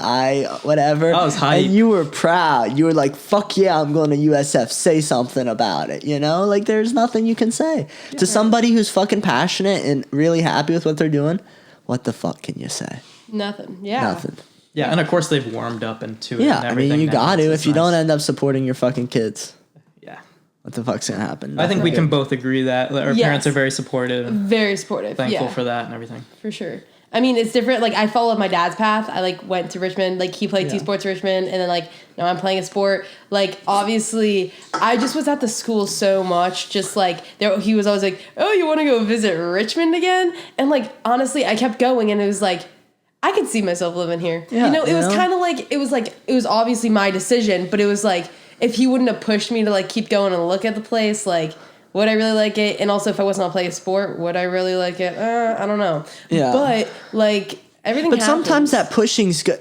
whatever. I was hyped. And you were proud. You were like, fuck yeah, I'm going to USF. Say something about it, Like there's nothing you can say. Yeah. To somebody who's fucking passionate and really happy with what they're doing, what the fuck can you say? Nothing. Yeah. Nothing. Yeah, and of course they've warmed up into it. Yeah, and everything. You got to if you don't end up supporting your fucking kids. Yeah. What the fuck's gonna happen? Nothing. I think we can both agree that our parents are very supportive. Very supportive. Thankful for that and everything. For sure. I mean, it's different. Like, I followed my dad's path. I, went to Richmond. He played T Sports Richmond. And then, now I'm playing a sport. Obviously, I just was at the school so much. Just, he was always like, oh, you want to go visit Richmond again? And, honestly, I kept going. And it was I could see myself living here. Yeah, it was kind of it was obviously my decision. But it was if he wouldn't have pushed me to, keep going and look at the place, would I really like it? And also, if I wasn't going to play a sport, would I really like it? I don't know. Yeah. But, everything But happens. sometimes that pushing's good.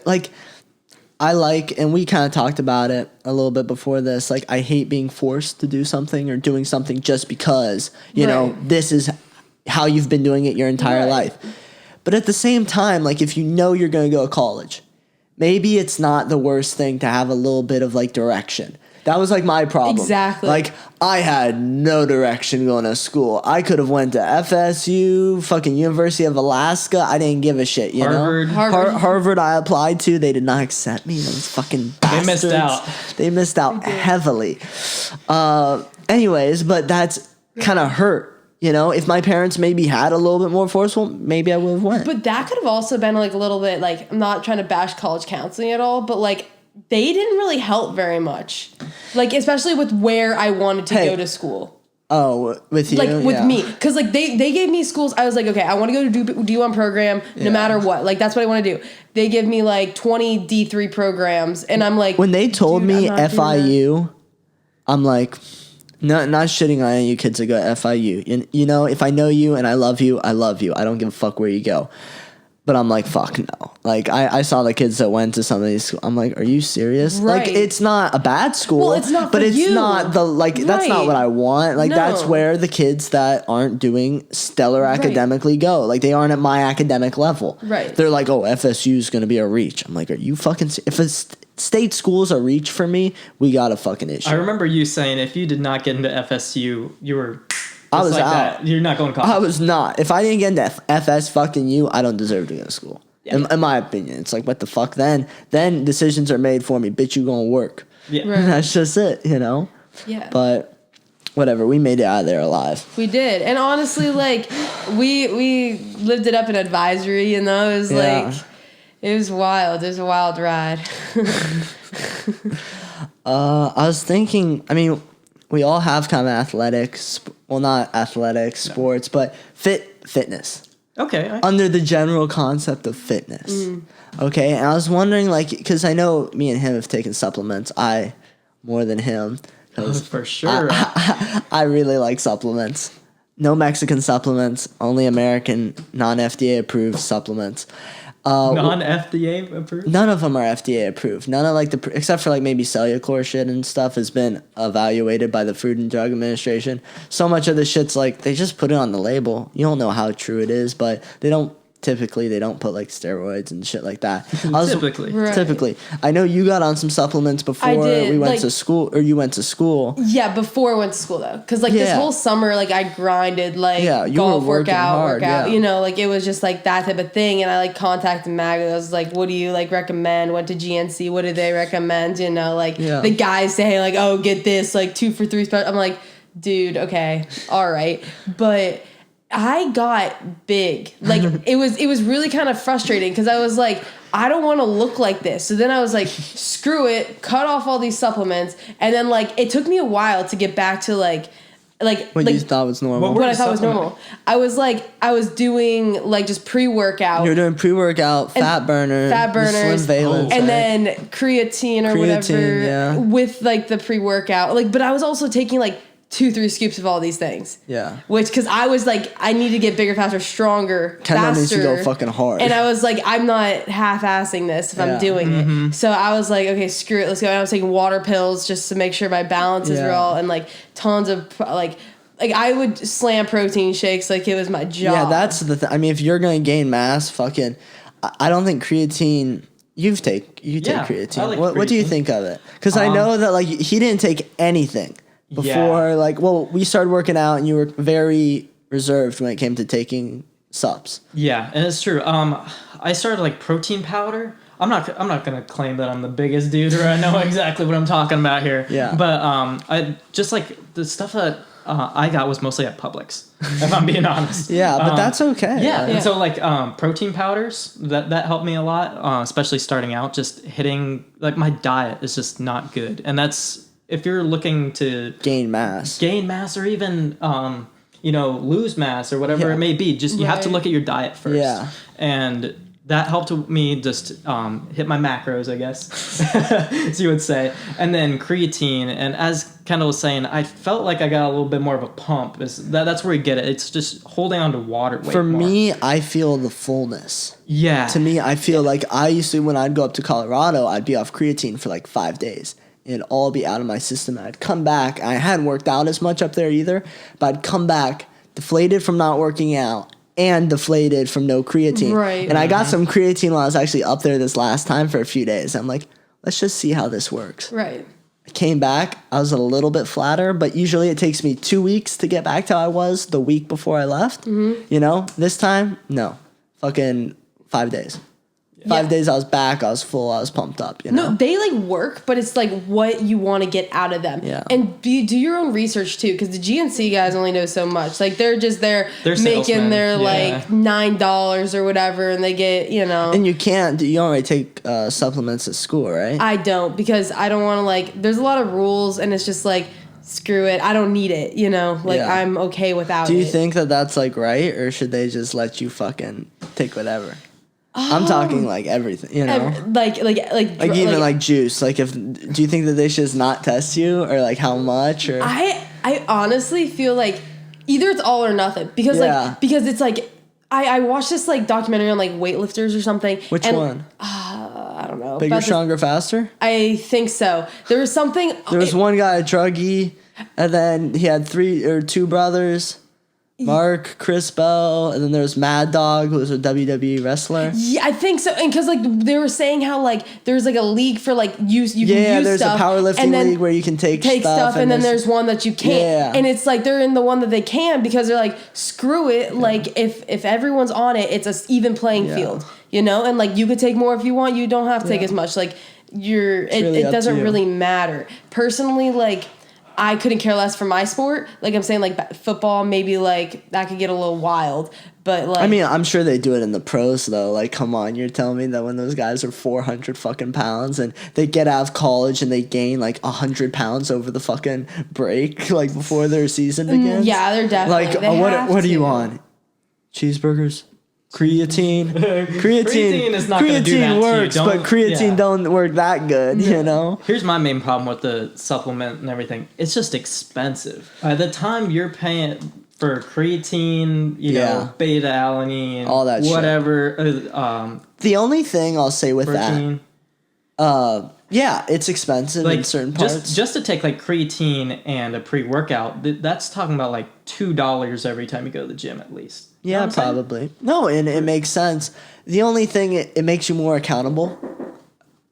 And we kind of talked about it a little bit before this. I hate being forced to do something or doing something just because, this is how you've been doing it your entire life. But at the same time, if you're going to go to college, maybe it's not the worst thing to have a little bit of, direction. That was my problem. Exactly. I had no direction going to school. I could have went to FSU, fucking University of Alaska. I didn't give a shit, Harvard. Harvard I applied to. They did not accept me. Those fucking bastards. They missed out heavily. Anyways, but that's kind of hurt. If my parents maybe had a little bit more forceful, maybe I would have went. But that could have also been a little bit I'm not trying to bash college counseling at all, but they didn't really help very much. Especially with where I wanted to go to school. Oh, with you? With me. Because, they gave me schools. I was like, okay, I want to go to D1 program no matter what. That's what I want to do. They give me, 20 D3 programs. And I'm like... When they told me FIU, I'm like... No, not shitting on any of you kids that go to FIU. If I know you and I love you, I love you. I don't give a fuck where you go. But I'm like, fuck no. I saw the kids that went to some of these schools. I'm like, are you serious? Right. It's not a bad school. Well, it's not but for it's you. not the, that's not what I want. No. That's where the kids that aren't doing stellar academically go. They aren't at my academic level. Right. They're like, oh, FSU is going to be a reach. I'm like, are you fucking... If it's... State school's a reach for me, we got a fucking issue. I remember you saying if you did not get into FSU, you were I was like out. That. You're not going to college. I was not. If I didn't get into FS fucking U, I don't deserve to go to school. Yeah. In my opinion. It's like, what the fuck then? Then decisions are made for me. Bitch, you gonna work. Yeah. Right. That's just it, you know? Yeah. But whatever, we made it out of there alive. We did. And honestly, like, we lived it up in advisory, you know? It was like, it was wild. It was a wild ride. I was thinking, I mean, we all have kind of athletics, well, not athletics, sports, but fitness. Okay. Under the general concept of fitness. Okay, and I was wondering, like, because I know me and him have taken supplements. I more than him. For sure. I really like supplements. No Mexican supplements, only American non-FDA approved supplements. Non-FDA approved? None of them are FDA approved. None of like except for like maybe Cellucor shit and stuff has been evaluated by the Food and Drug Administration. So much of the shit's like they just put it on the label. You don't know how true it is, but they don't put like steroids and shit like that. Typically. I know you got on some supplements before we went to school, or you went to school. Yeah, before I went to school though. Cause like this whole summer, like I grinded like golf workout, you know, like it was just like that type of thing. And I like contacted Mag. I was like, what do you like recommend? Went to GNC. What do they recommend? You know, like the guys say like, oh, get this like 2 for $3 special. I'm like, dude, okay, all right. But I got big. Like it was really kind of frustrating because I was like, I don't want to look like this. So then I was like, screw it, cut off all these supplements. And then like it took me a while to get back to like what you thought was normal. What I thought was normal. I was doing like just pre-workout. You were doing pre-workout, fat burners, Slim Valence, and then creatine or whatever with like the pre-workout. Like, but I was also taking like 2-3 scoops of all these things. Yeah. Which, because I was like, I need to get bigger, faster, stronger, Kendall faster. needs to go fucking hard. And I was like, I'm not half-assing this if I'm doing it. So I was like, okay, screw it, let's go. And I was taking water pills just to make sure my balance is real, and like tons of like I would slam protein shakes like it was my job. Yeah, that's the thing. I mean, if you're gonna gain mass, fucking, I don't think creatine. You take creatine. I like What do you think of it? Because I know that like he didn't take anything before. Like, well, we started working out, and you were very reserved when it came to taking subs. Yeah, and it's true. I started like protein powder. I'm not gonna claim that I'm the biggest dude or I know exactly what I'm talking about here. Yeah. But I just like the stuff that I got was mostly at Publix, if I'm being honest. Yeah, but that's okay. Yeah. And so like protein powders that helped me a lot, especially starting out. Just hitting like my diet is just not good, and that's if you're looking to gain mass or even lose mass or whatever it may be. Just you have to look at your diet first. Yeah. And that helped me just hit my macros, I guess, as you would say. And then creatine. And as Kendall was saying, I felt like I got a little bit more of a pump. That's where you get it. It's just holding on to water weight. For me, I feel the fullness. Yeah. To me, I feel like I used to, when I'd go up to Colorado, I'd be off creatine for like 5 days. It'd all be out of my system. I'd come back. I hadn't worked out as much up there either, but I'd come back deflated from not working out and deflated from no creatine. Right. And I got some creatine while I was actually up there this last time for a few days. I'm like, let's just see how this works. Right. I came back. I was a little bit flatter, but usually it takes me 2 weeks to get back to how I was the week before I left. Mm-hmm. You know, this time, no. Fucking 5 days. 5 days I was back, I was full, I was pumped up, you know? No, they like work, but it's like what you want to get out of them. Yeah. And do your own research too, because the GNC guys only know so much. Like they're making salesmen. their like $9 or whatever, and they get, And you already take supplements at school, right? I don't, because I don't want to like, there's a lot of rules, and it's just like, screw it, I don't need it, I'm okay without it. Do you think that that's like right, or should they just let you fucking take whatever? I'm talking like everything, like even like juice. Like, do you think that they should just not test you, or like how much? Or I honestly feel like either it's all or nothing, because because it's like I watched this like documentary on like weightlifters or something. Which one? I don't know. Bigger, Stronger, Faster? I think so. There was something. There was one guy, a druggie, and then he had 2 brothers. Mark, Chris Bell, and then there's Mad Dog, who was a WWE wrestler. Yeah, I think so. And because like they were saying how like there's like a league for like you can use there's stuff, a powerlifting league where you can take stuff, and then there's one that you can't. Yeah. And it's like they're in the one that they can because they're like, screw it. Yeah. Like if everyone's on it, it's a even playing field, you know. And like you could take more if you want. You don't have to take as much. Like it doesn't really matter. Personally, like. I couldn't care less for my sport. Like I'm saying, like football, maybe like that could get a little wild. But like, I mean, I'm sure they do it in the pros though. Like, come on, you're telling me that when those guys are 400 fucking pounds and they get out of college and they gain like 100 pounds over the fucking break, like before their season begins. Yeah, they're definitely. Like, what are you on? Cheeseburgers. Creatine is not going to do that works, to you. But creatine don't work that good, you know? Here's my main problem with the supplement and everything. It's just expensive. By the time you're paying for creatine, you know, beta alanine, all that whatever. The only thing I'll say with protein, that, it's expensive in certain parts. Just to take like creatine and a pre-workout, that's talking about like $2 every time you go to the gym at least. Yeah, probably. No, and it makes sense. The only thing, it makes you more accountable.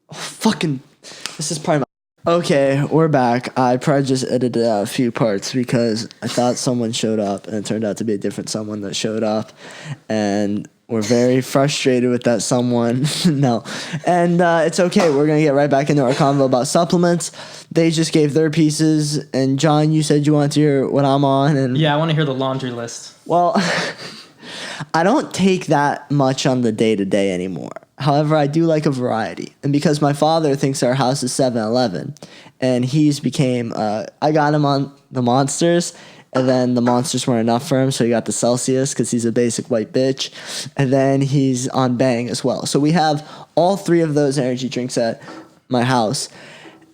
This is probably my... Okay, we're back. I probably just edited out a few parts because I thought someone showed up, and it turned out to be a different someone that showed up. And we're very frustrated with that someone. No. And it's okay. We're going to get right back into our convo about supplements. They just gave their pieces. And John, you said you want to hear what I'm on. And yeah, I want to hear the laundry list. Well... I don't take that much on the day-to-day anymore. However, I do like a variety. And because my father thinks our house is 7-Eleven, and he's became, I got him on the Monsters, and then the Monsters weren't enough for him, so he got the Celsius because he's a basic white bitch. And then he's on Bang as well. So we have all three of those energy drinks at my house.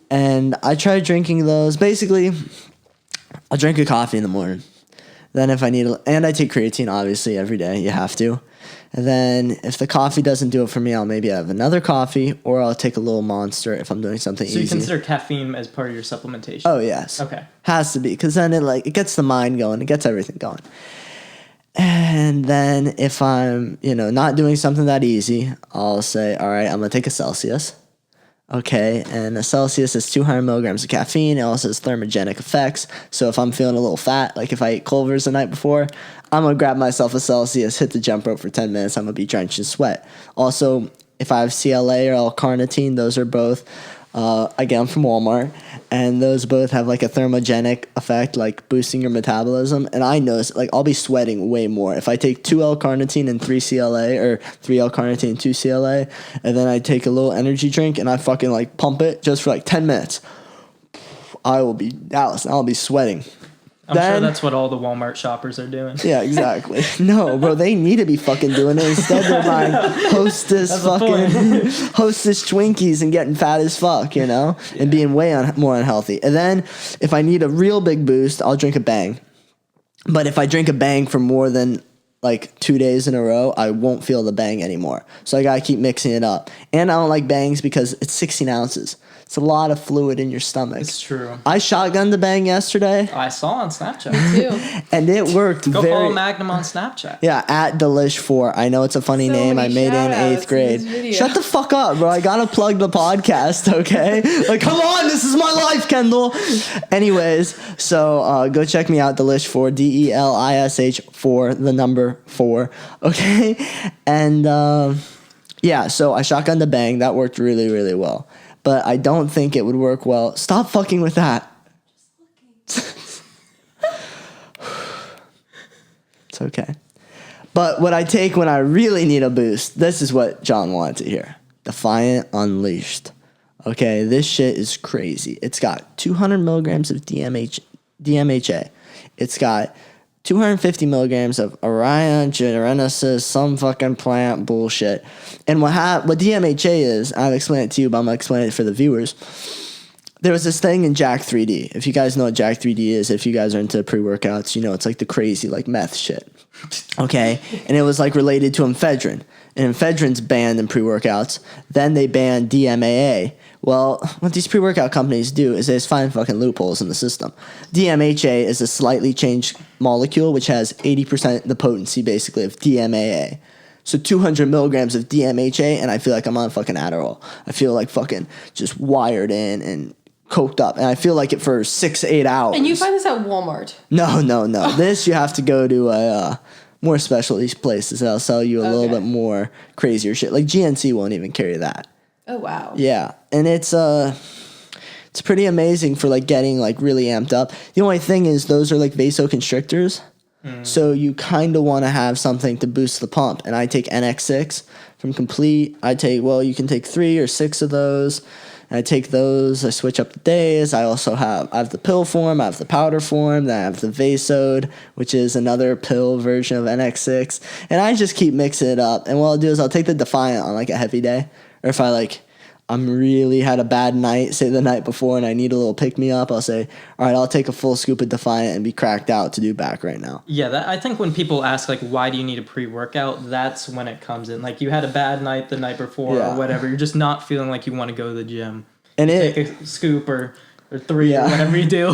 And I try drinking those. Basically, I'll drink a coffee in the morning. Then if I need, and I take creatine obviously every day, you have to. And then if the coffee doesn't do it for me, I'll maybe have another coffee or I'll take a little Monster if I'm doing something easy. So you consider caffeine as part of your supplementation? Oh, yes. Okay. Has to be, because then it gets the mind going, it gets everything going. And then if I'm, not doing something that easy, I'll say, all right, I'm going to take a Celsius. Okay, and a Celsius is 200 milligrams of caffeine. It also has thermogenic effects. So if I'm feeling a little fat, like if I ate Culver's the night before, I'm going to grab myself a Celsius, hit the jump rope for 10 minutes. I'm going to be drenched in sweat. Also, if I have CLA or L-carnitine, those are both, I get them from Walmart. And those both have like a thermogenic effect, like boosting your metabolism. And I notice, like, I'll be sweating way more. If I take 2 L-carnitine and 3 CLA, or 3 L-carnitine and 2 CLA, and then I take a little energy drink and I fucking like pump it just for like 10 minutes, I'll be sweating. I'm sure that's what all the Walmart shoppers are doing. Yeah, exactly. No, bro, they need to be fucking doing it. Instead, they're buying Hostess Twinkies and getting fat as fuck, and being way more unhealthy. And then if I need a real big boost, I'll drink a Bang. But if I drink a Bang for more than like 2 days in a row, I won't feel the Bang anymore. So I gotta keep mixing it up. And I don't like Bangs because it's 16 ounces. It's a lot of fluid in your stomach. It's true. I shotgunned the Bang yesterday. I saw on Snapchat. Me too. And it worked. Go follow Magnum on Snapchat. Yeah, at Delish4. I know it's a funny name. I made it in 8th grade. Shut the fuck up, bro. I gotta plug the podcast, okay? Like, come on, this is my life, Kendall. Anyways, so go check me out, Delish4, DELISH4, the number 4, okay? And yeah, so I shotgunned the Bang. That worked really, really well. But I don't think it would work well. Stop fucking with that. It's okay. But what I take when I really need a boost, this is what John wanted to hear. Defiant Unleashed. Okay, this shit is crazy. It's got 200 milligrams of DMHA. It's got 250 milligrams of Orion Genesis, some fucking plant bullshit. And what DMHA is, I've explained it to you, but I'm going to explain it for the viewers. There was this thing in Jack 3D. If you guys know what Jack 3D is, if you guys are into pre-workouts, it's like the crazy, like meth shit. Okay? And it was like related to ephedrine. And ephedrine's banned in pre-workouts. Then they banned DMAA, Well, what these pre-workout companies do is they just find fucking loopholes in the system. DMHA is a slightly changed molecule which has 80% the potency basically of DMAA. So 200 milligrams of DMHA and I feel like I'm on fucking Adderall. I feel like fucking just wired in and coked up. And I feel like it for 6 to 8 hours. And you find this at Walmart? No. This you have to go to a more specialty places that'll sell you a little bit more crazier shit. Like GNC won't even carry that. Oh, wow. Yeah, and it's pretty amazing for like getting like really amped up. The only thing is those are like vasoconstrictors, so you kind of want to have something to boost the pump. And I take NX6 from Complete. You can take 3 or 6 of those. And I take those. I switch up the days. I also I have the pill form. I have the powder form. Then I have the Vasode, which is another pill version of NX6. And I just keep mixing it up. And what I'll do is I'll take the Defiant on like a heavy day. Or if I'm really had a bad night, say the night before, and I need a little pick-me-up, I'll say, all right, I'll take a full scoop of Defiant and be cracked out to do back right now. Yeah, I think when people ask, like, why do you need a pre-workout, that's when it comes in. Like, you had a bad night the night before or whatever. You're just not feeling like you want to go to the gym. And take a scoop or 3 or whatever you do.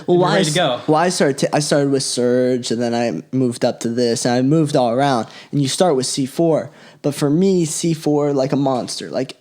Well, why ready to go. Well, I started with Surge, and then I moved up to this, and I moved all around. And you start with C4. But for me, C4, like a Monster. Like,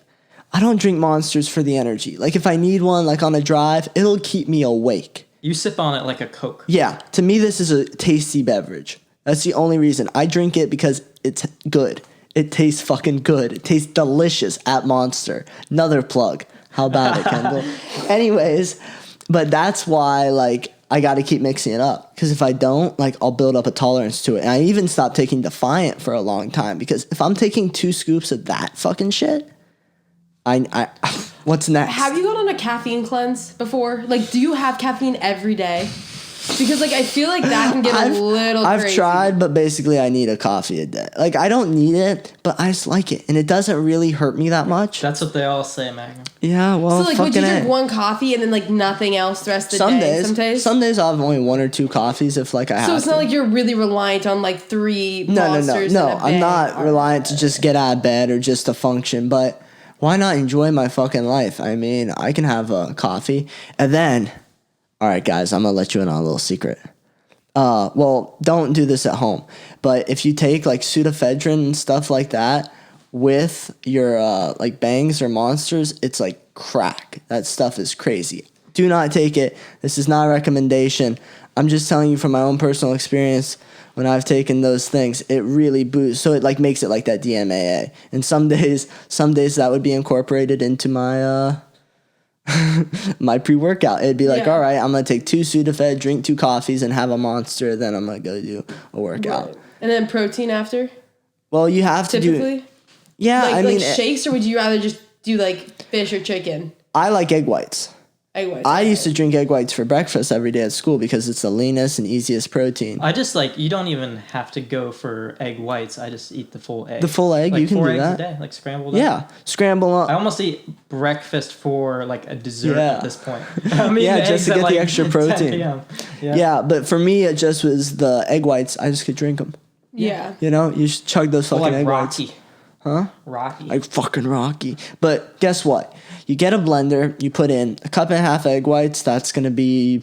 I don't drink Monsters for the energy. Like, if I need one, like on a drive, it'll keep me awake. You sip on it like a Coke. Yeah. To me, this is a tasty beverage. That's the only reason. I drink it because it's good. It tastes fucking good. It tastes delicious at Monster. Another plug. How about it, Kendall? Anyways, but that's why, like, I got to keep mixing it up. Because if I don't, like, I'll build up a tolerance to it. And I even stopped taking Defiant for a long time. Because if I'm taking 2 scoops of that fucking shit, I what's next? Have you gone on a caffeine cleanse before? Like, do you have caffeine every day? Because, like, I feel like that can get a little crazy. I've tried, but basically I need a coffee a day. Like, I don't need it, but I just like it. And it doesn't really hurt me that much. That's what they all say, Magnum. Yeah, well, so, like, would you drink one coffee and then, like, nothing else the rest of the day? Some days I'll have only 1 or 2 coffees if, like, I have to. So it's not like you're really reliant on, like, 3 Monsters No, in a day. I'm not reliant to just get out of bed or just to function, but why not enjoy my fucking life? I mean, I can have a coffee, and then, all right, guys, I'm going to let you in on a little secret. Well, don't do this at home, but if you take like pseudoephedrine and stuff like that with your like Bangs or Monsters, it's like crack. That stuff is crazy. Do not take it. This is not a recommendation. I'm just telling you from my own personal experience. When I've taken those things, it really boosts. So it like makes it like that DMAA. And some days that would be incorporated into my my pre-workout. It'd be like, all right, I'm going to take 2 Sudafed, drink 2 coffees, and have a Monster. Then I'm going to go do a workout. Right. And then protein after? Well, you have to typically? Yeah, like, I mean... Like shakes, or would you rather just do, like, fish or chicken? I like egg whites. Egg whites. I used to drink egg whites for breakfast every day at school because it's the leanest and easiest protein. I just like, you don't even have to go for egg whites. I just eat the full egg. The full egg, like you can do that. 4 eggs a day, like scrambled egg. Yeah, scramble up. I almost eat breakfast for like a dessert at this point. I mean, just to get the extra protein. Yeah, but for me, it just was the egg whites. I just could drink them. Yeah. You know, you just chug those fucking egg Rocky. whites. Huh? Rocky. Like fucking Rocky. But guess what? You get a blender, you put in 1.5 cups egg whites, that's going to be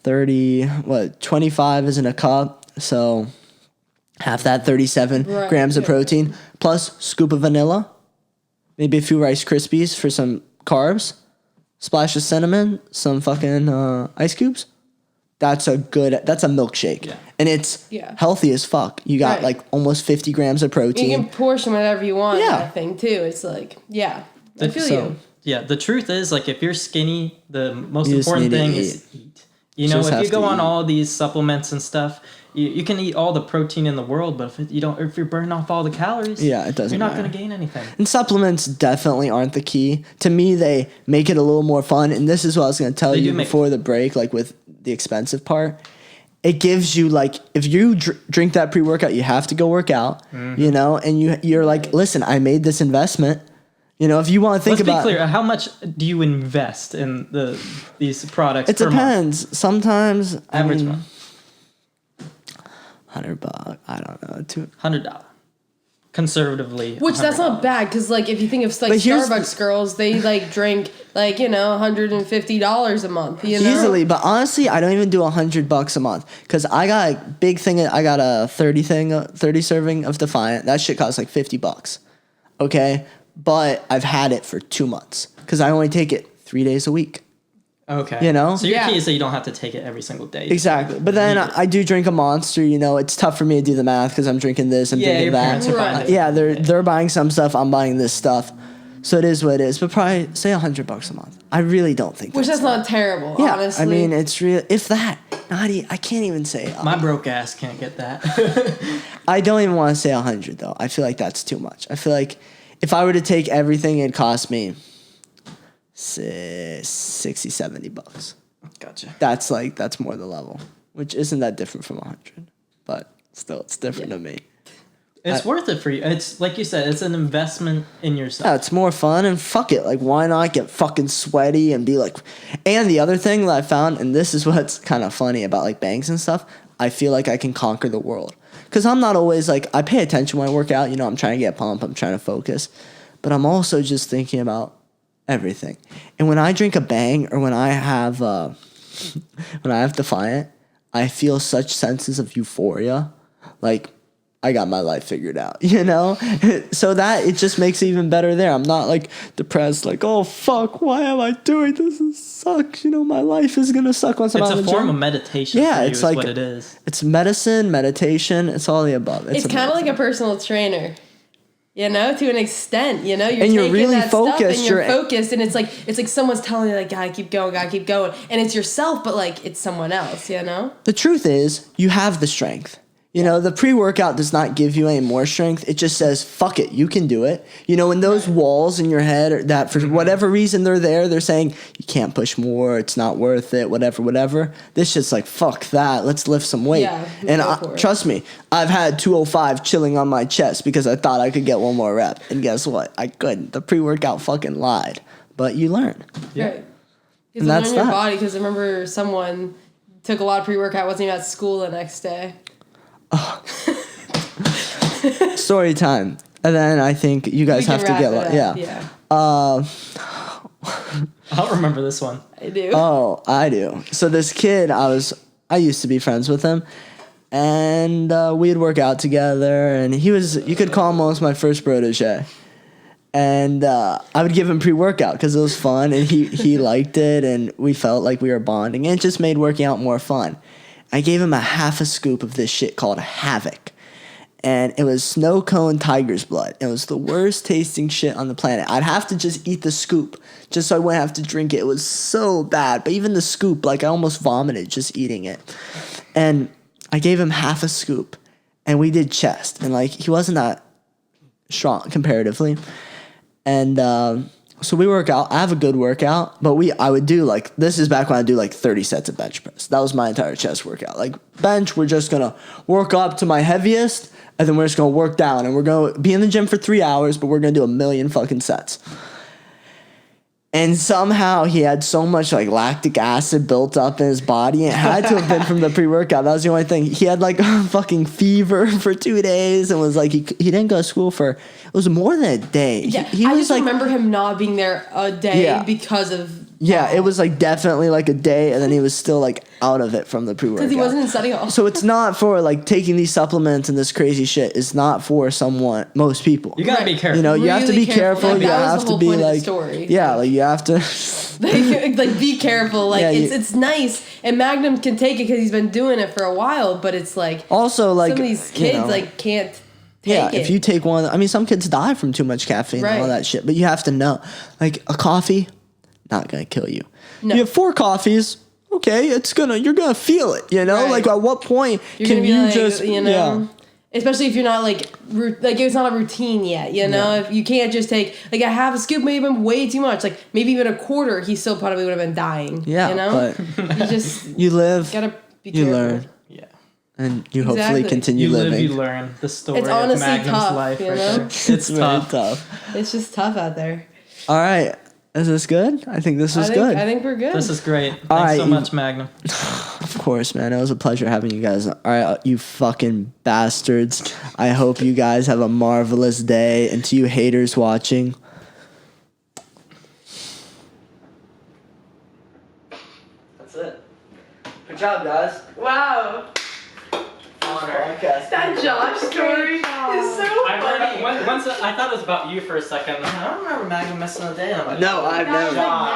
25 isn't a cup, so half that, 37 grams of protein, plus scoop of vanilla, maybe a few Rice Krispies for some carbs, splash of cinnamon, some fucking ice cubes. That's a milkshake. Yeah. And it's healthy as fuck. You got like almost 50 grams of protein. You can portion whatever you want in that thing too. It's like, I feel you. Yeah, the truth is, like, if you're skinny, the most important thing is eat. You know, if you go on all these supplements and stuff, you can eat all the protein in the world, but if you're burning off all the calories, it doesn't. You're not going to gain anything. And supplements definitely aren't the key. To me, they make it a little more fun. And this is what I was going to tell you before the break, like with the expensive part. It gives you, like, if you drink that pre-workout, you have to go work out, you know, and you're like, listen, I made this investment. You know, if you want to think about... Let's be clear. How much do you invest in these products It depends. Month? Sometimes... Average month. $100. I don't know. $100. conservatively. Which that's not $100. bad, because like if you think of like Starbucks girls, they like drink like $150 a month. You know, easily. But honestly, I don't even do $100 a month because I got a big thing. I got a 30 serving of Defiant. That shit costs like $50. Okay, but I've had it for 2 months because I only take it 3 days a week. Okay. You know? So your key is that you don't have to take it every single day. Exactly. But then I do drink a Monster, you know. It's tough for me to do the math because I'm drinking this, I'm drinking your that. parents are buying it. Yeah, they're buying some stuff, I'm buying this stuff. So it is what it is. But probably say $100 a month. I really don't think which that's not terrible, yeah, honestly. I mean, it's real. If that, I can't even say. My broke ass can't get that. I don't even want to say 100 though. I feel like that's too much. I feel like if I were to take everything, it'd cost me $60-$70. Gotcha. That's more the level, which isn't that different from 100, but still, it's different to me. It's worth it for you. It's like you said, it's an investment in yourself. Yeah, it's more fun, and fuck it. Like, why not get fucking sweaty and be like... And the other thing that I found, and this is what's kind of funny about, like, bangs and stuff, I feel like I can conquer the world. Because I'm not always, like... I pay attention when I work out. You know, I'm trying to get pumped. I'm trying to focus. But I'm also just thinking about everything. And when I drink a bang, or when I have... when I have Defiant, I feel such senses of euphoria. Like... I got my life figured out, you know? So that, it just makes it even better there. I'm not, like, depressed, like, oh, fuck, why am I doing this? This sucks. You know, my life is going to suck once I'm out of the gym. It's a form of meditation for you, is what it is. It's medicine, meditation, it's all the above. It's kind of like a personal trainer. You know, to an extent, you know, you're and you're taking really that focused. Stuff and you're focused, and it's like someone's telling you, like, gotta keep going, and it's yourself, but like it's someone else, you know. The truth is, you have the strength. You know, the pre-workout does not give you any more strength. It just says, fuck it, you can do it. You know, when those walls in your head that for whatever reason they're saying, you can't push more, it's not worth it, whatever. This shit's like, fuck that, let's lift some weight. Yeah, and trust me, I've had 205 chilling on my chest because I thought I could get one more rep. And guess what? I couldn't. The pre-workout fucking lied. But you learn. Yeah. Right. You have to learn your body, because I remember someone took a lot of pre-workout, wasn't even at school the next day. Story time, and then I think you guys have to get yeah. I'll remember this one. I do. Oh, I do. So this kid, I used to be friends with him, and we'd work out together, and you could call him almost my first Brotogé. And I would give him pre-workout because it was fun, and he liked it, and we felt like we were bonding, and it just made working out more fun. I gave him a half a scoop of this shit called Havoc. And it was snow cone tiger's blood. It was the worst tasting shit on the planet. I'd have to just eat the scoop just so I wouldn't have to drink it. It was so bad. But even the scoop, like, I almost vomited just eating it. And I gave him half a scoop. And we did chest. And, like, he wasn't that strong comparatively. And so we work out. I have a good workout, but I would do, like, this is back when I do like 30 sets of bench press. That was my entire chest workout. Like, bench, we're just gonna work up to my heaviest, and then we're just gonna work down, and we're gonna be in the gym for 3 hours, but we're gonna do 1,000,000 fucking sets. And somehow he had so much, like, lactic acid built up in his body. It had to have been from the pre-workout. That was the only thing. He had, like, a fucking fever for 2 days, and was like, he didn't go to school for, it was more than a day. Yeah, he I was just like, remember him not being there a day because of... Yeah, it was, like, definitely, like, a day, and then he was still, like, out of it from the pre-workout. Because he wasn't in study hall. So it's not for, like, taking these supplements and this crazy shit. It's not for most people. You gotta be careful. You know, you have to be careful. Like, you that was have the to whole be, point of the like... story. Yeah, like, you have to... like, be careful. Like, Yeah, it's nice. And Magnum can take it because he's been doing it for a while, but it's, like... Also, like... Some of these kids, you know, like, can't... Take it. If you take one... I mean, some kids die from too much caffeine and all that shit. But you have to know. Like, a coffee, not gonna kill you. No. You have 4 coffees, okay, you're gonna feel it, you know? Right. Like, at what point can you like, just... You know? Yeah. Especially if you're not, like it's not a routine yet, you know? If you can't just take, like, a half a scoop may have been way too much. Like, maybe even a quarter, he still probably would have been dying. Yeah, you know? but... You just... You live, gotta be you careful. learn. Yeah. And you hopefully continue you living. Live, you learn. The story It's honestly of Magnum's tough, life. you Right know? there. It's very tough. It's just tough out there. All right. Is this good? I think this was good. I think we're good. This is great. All Thanks right, so much, Magnum. Of course, man. It was a pleasure having you guys. All right, you fucking bastards. I hope you guys have a marvelous day. And to you haters watching, that's it. Good job, guys. Wow. That Josh story is so funny. Once I thought it was about you for a second. I don't remember Magnum missing a day. And I'm like, No, I've never. Josh.